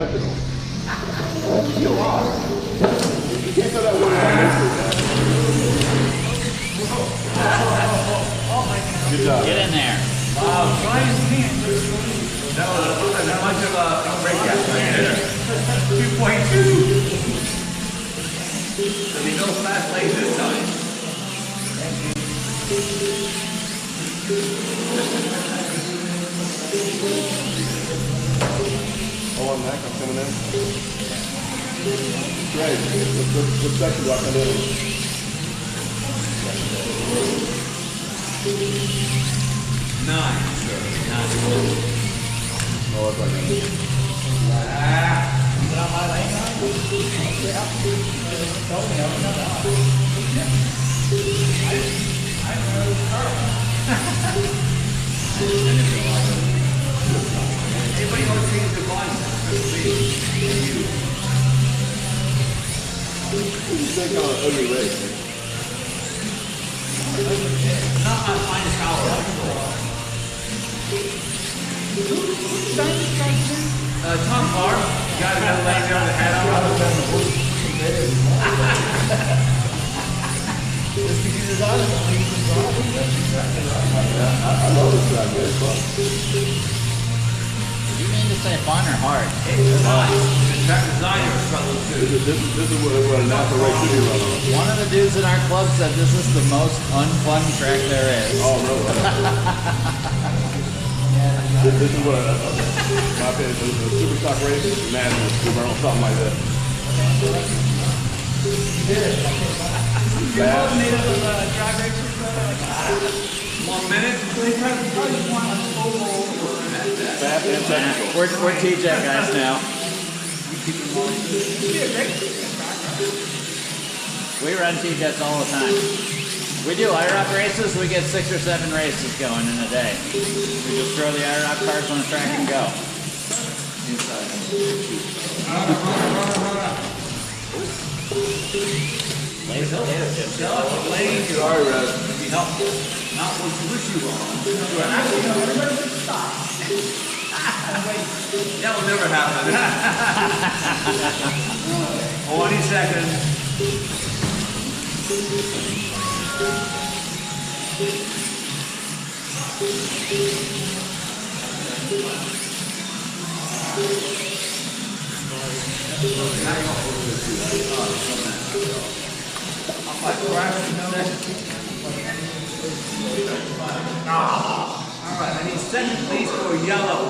Good job. Get in there. Brian's hand. That was not much of a breakout right there. 2.2. There'll be no fast legs this time. Oh, I'm back. I'm coming in. Great. What section do I come in? 9, sir. 9. Oh, it's like that. Is it on my lane now? Told me, I know the car. Anybody know what change the volume? It's like an ugly race. Not my finest hour. Tom Carr, got another laying there on the head on. Just because it's on, I love this track, man. You mean to say fun or hard? It's fun. The track designer struggles too. This is what a NASA race should be run on. One of the dudes in our club said this is the most unfun track there is. Oh, really? This is what my opinion is a super stock race. Imagine if we run on something like this. You're all made up of drag racers, 1 minute. They probably want a slow Fast and technical. We're TJ guys now. We run TJs all the time. We do IROC races, we get 6 or 7 races going in a day. We just throw the IROC cars on the track and go. Sorry, Red. Not what you wish you were on. That will never happen. 20 seconds. All right, I need second place for yellow.